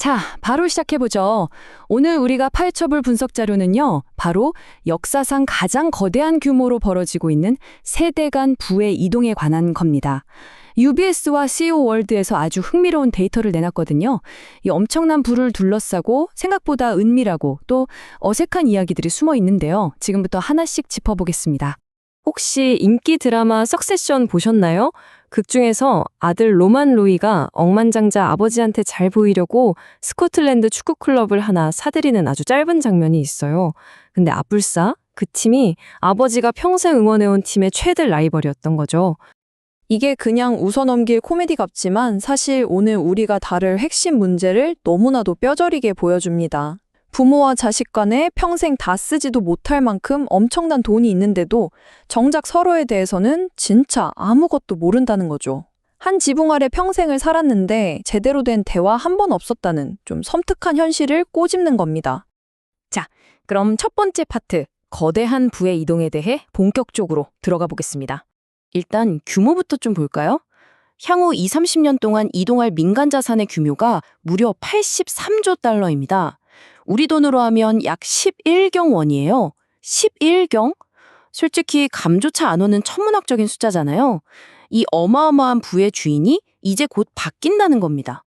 자, 바로 시작해보죠. 오늘 우리가 파헤쳐볼 분석 자료는요, 바로 역사상 가장 거대한 규모로 벌어지고 있는 세대 간 부의 이동에 관한 겁니다. UBS와 CEO 월드에서 아주 흥미로운 데이터를 내놨거든요. 이 엄청난 부를 둘러싸고 생각보다 은밀하고 또 어색한 이야기들이 숨어 있는데요. 지금부터 하나씩 짚어보겠습니다. 혹시 인기 드라마 석세션 보셨나요? 극 중에서 아들 로만 로이가 억만장자 아버지한테 잘 보이려고 스코틀랜드 축구 클럽을 하나 사들이는 아주 짧은 장면이 있어요. 근데 아뿔싸 그 팀이 아버지가 평생 응원해온 팀의 최대 라이벌이었던 거죠. 이게 그냥 웃어넘길 코미디 같지만 사실 오늘 우리가 다룰 핵심 문제를 너무나도 뼈저리게 보여줍니다. 부모와 자식 간에 평생 다 쓰지도 못할 만큼 엄청난 돈이 있는데도 정작 서로에 대해서는 진짜 아무것도 모른다는 거죠. 한 지붕 아래 평생을 살았는데 제대로 된 대화 한 번 없었다는 좀 섬뜩한 현실을 꼬집는 겁니다. 그럼 첫 번째 파트, 거대한 부의 이동에 대해 본격적으로 들어가 보겠습니다. 일단 규모부터 좀 볼까요? 향후 20, 30년 동안 이동할 민간 자산의 규모가 무려 83조 달러입니다. 우리 돈으로 하면 약 11경 원이에요. 11경? 솔직히 감조차 안 오는 천문학적인 숫자잖아요. 이 어마어마한 부의 주인이 이제 곧 바뀐다는 겁니다.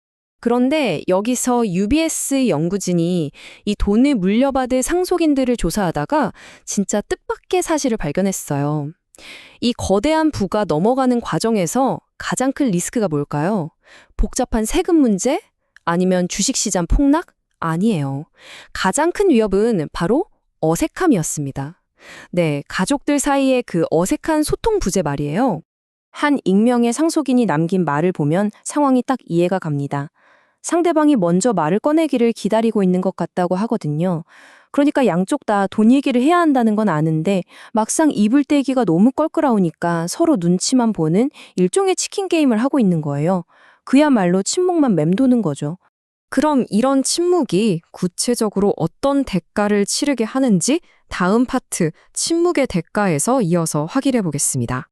그런데 여기서 UBS 연구진이 이 돈을 물려받을 상속인들을 조사하다가 진짜 뜻밖의 사실을 발견했어요. 이 거대한 부가 넘어가는 과정에서 가장 큰 리스크가 뭘까요? 복잡한 세금 문제? 아니면 주식시장 폭락? 아니에요. 가장 큰 위협은 바로 어색함이었습니다. 네, 가족들 사이의 그 어색한 소통 부재 말이에요. 한 익명의 상속인이 남긴 말을 보면 상황이 딱 이해가 갑니다. 상대방이 먼저 말을 꺼내기를 기다리고 있는 것 같다고 하거든요. 그러니까 양쪽 다 돈 얘기를 해야 한다는 건 아는데 막상 입을 떼기가 너무 껄끄러우니까 서로 눈치만 보는 일종의 치킨 게임을 하고 있는 거예요. 그야말로 침묵만 맴도는 거죠. 그럼 이런 침묵이 구체적으로 어떤 대가를 치르게 하는지 다음 파트, 침묵의 대가에서 이어서 확인해 보겠습니다.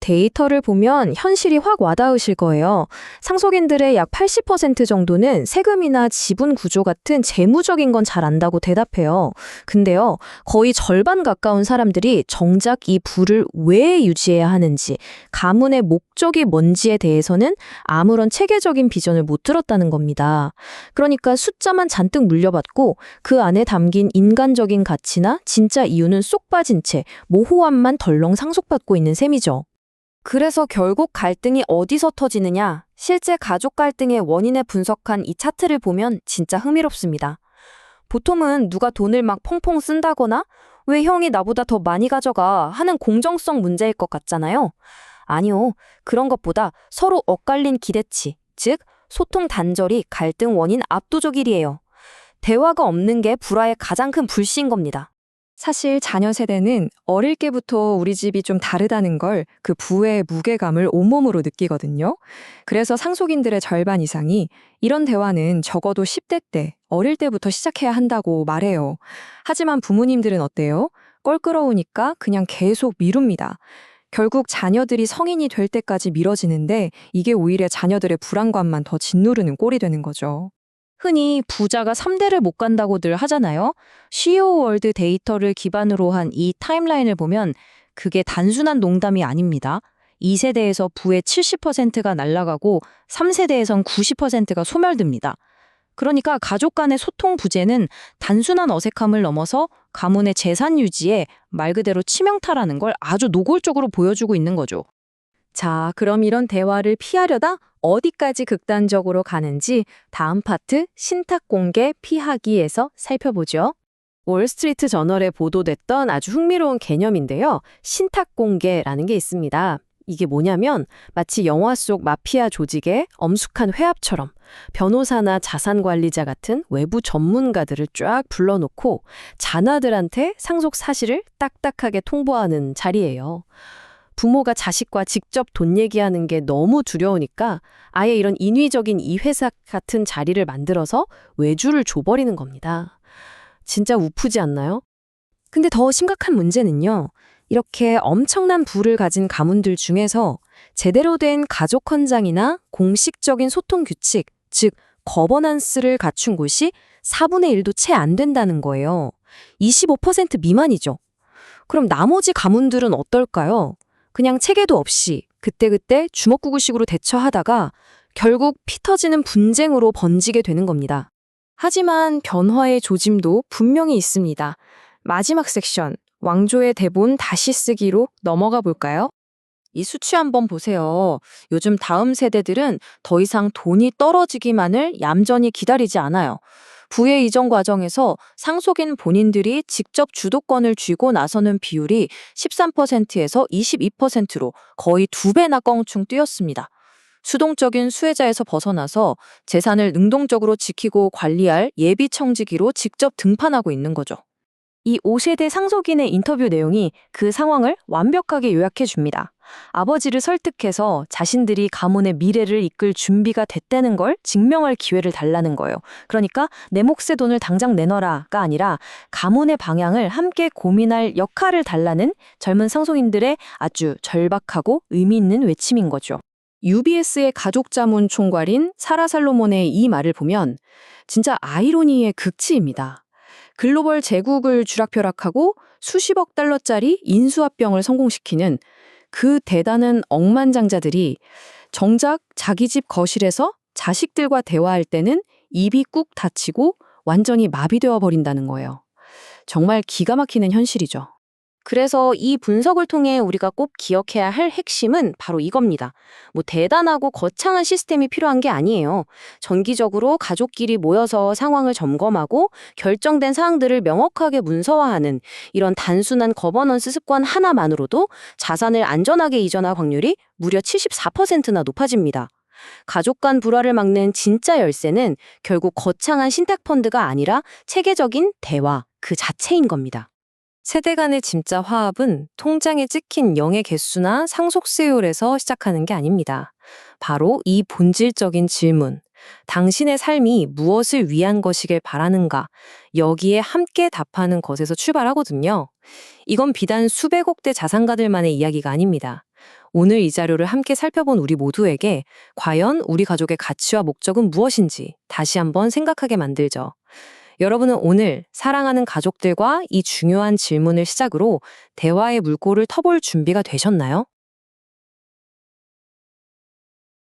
데이터를 보면 현실이 확 와닿으실 거예요. 상속인들의 약 80% 정도는 세금이나 지분 구조 같은 재무적인 건 잘 안다고 대답해요. 근데요, 거의 절반 가까운 사람들이 정작 이 부를 왜 유지해야 하는지, 가문의 목적이 뭔지에 대해서는 아무런 체계적인 비전을 못 들었다는 겁니다. 그러니까 숫자만 잔뜩 물려받고 그 안에 담긴 인간적인 가치나 진짜 이유는 쏙 빠진 채 모호함만 덜렁 상속받고 있는 셈이죠. 그래서 결국 갈등이 어디서 터지느냐? 실제 가족 갈등의 원인을 분석한 이 차트를 보면 진짜 흥미롭습니다. 보통은 누가 돈을 막 펑펑 쓴다거나 왜 형이 나보다 더 많이 가져가 하는 공정성 문제일 것 같잖아요. 아니요. 그런 것보다 서로 엇갈린 기대치, 즉 소통 단절이 갈등 원인 압도적 1위예요. 대화가 없는 게 불화의 가장 큰 불씨인 겁니다. 사실 자녀 세대는 어릴 때부터 우리 집이 좀 다르다는 걸 그 부의 무게감을 온몸으로 느끼거든요. 그래서 상속인들의 절반 이상이 이런 대화는 적어도 10대 때, 어릴 때부터 시작해야 한다고 말해요. 하지만 부모님들은 어때요? 껄끄러우니까 그냥 계속 미룹니다. 결국 자녀들이 성인이 될 때까지 미뤄지는데 이게 오히려 자녀들의 불안감만 더 짓누르는 꼴이 되는 거죠. 흔히 부자가 3대를 못 간다고들 하잖아요. CEO 월드 데이터를 기반으로 한 이 타임라인을 보면 그게 단순한 농담이 아닙니다. 2세대에서 부의 70%가 날아가고 3세대에선 90%가 소멸됩니다. 그러니까 가족 간의 소통 부재는 단순한 어색함을 넘어서 가문의 재산 유지에 말 그대로 치명타라는 걸 아주 노골적으로 보여주고 있는 거죠. 자, 그럼 이런 대화를 피하려다 어디까지 극단적으로 가는지 다음 파트 신탁 공개 피하기에서 살펴보죠. 월스트리트 저널에 보도됐던 아주 흥미로운 개념인데요. 신탁 공개라는 게 있습니다. 이게 뭐냐면 마치 영화 속 마피아 조직의 엄숙한 회합처럼 변호사나 자산관리자 같은 외부 전문가들을 쫙 불러놓고 자녀들한테 상속 사실을 딱딱하게 통보하는 자리예요. 부모가 자식과 직접 돈 얘기하는 게 너무 두려우니까 아예 이런 인위적인 이회사 같은 자리를 만들어서 외주를 줘버리는 겁니다. 진짜 우프지 않나요? 근데 더 심각한 문제는요. 이렇게 엄청난 부를 가진 가문들 중에서 제대로 된 가족 헌장이나 공식적인 소통 규칙, 즉 거버넌스를 갖춘 곳이 4분의 1도 채 안 된다는 거예요. 25% 미만이죠. 그럼 나머지 가문들은 어떨까요? 그냥 체계도 없이 그때그때 주먹구구식으로 대처하다가 결국 피 터지는 분쟁으로 번지게 되는 겁니다. 하지만 변화의 조짐도 분명히 있습니다. 마지막 섹션, 왕조의 대본 다시 쓰기로 넘어가 볼까요? 이 수치 한번 보세요. 요즘 다음 세대들은 더 이상 돈이 떨어지기만을 얌전히 기다리지 않아요. 부의 이전 과정에서 상속인 본인들이 직접 주도권을 쥐고 나서는 비율이 13%에서 22%로 거의 2배나 껑충 뛰었습니다. 수동적인 수혜자에서 벗어나서 재산을 능동적으로 지키고 관리할 예비 청지기로 직접 등판하고 있는 거죠. 이 5세대 상속인의 인터뷰 내용이 그 상황을 완벽하게 요약해 줍니다. 아버지를 설득해서 자신들이 가문의 미래를 이끌 준비가 됐다는 걸 증명할 기회를 달라는 거예요. 그러니까 내 몫의 돈을 당장 내놔라가 아니라 가문의 방향을 함께 고민할 역할을 달라는 젊은 상속인들의 아주 절박하고 의미 있는 외침인 거죠. UBS의 가족자문 총괄인 사라 살로몬의 이 말을 보면 진짜 아이러니의 극치입니다. 글로벌 제국을 쥐락펴락하고 수십억 달러짜리 인수합병을 성공시키는 그 대단한 억만장자들이 정작 자기 집 거실에서 자식들과 대화할 때는 입이 꾹 닫히고 완전히 마비되어 버린다는 거예요. 정말 기가 막히는 현실이죠. 그래서 이 분석을 통해 우리가 꼭 기억해야 할 핵심은 바로 이겁니다. 뭐 대단하고 거창한 시스템이 필요한 게 아니에요. 정기적으로 가족끼리 모여서 상황을 점검하고 결정된 사항들을 명확하게 문서화하는 이런 단순한 거버넌스 습관 하나만으로도 자산을 안전하게 이전할 확률이 무려 74%나 높아집니다. 가족 간 불화를 막는 진짜 열쇠는 결국 거창한 신탁펀드가 아니라 체계적인 대화 그 자체인 겁니다. 세대 간의 진짜 화합은 통장에 찍힌 영의 개수나 상속세율에서 시작하는 게 아닙니다. 바로 이 본질적인 질문, 당신의 삶이 무엇을 위한 것이길 바라는가, 여기에 함께 답하는 것에서 출발하거든요. 이건 비단 수백억대 자산가들만의 이야기가 아닙니다. 오늘 이 자료를 함께 살펴본 우리 모두에게 과연 우리 가족의 가치와 목적은 무엇인지 다시 한번 생각하게 만들죠. 여러분은 오늘 사랑하는 가족들과 이 중요한 질문을 시작으로 대화의 물꼬를 터볼 준비가 되셨나요?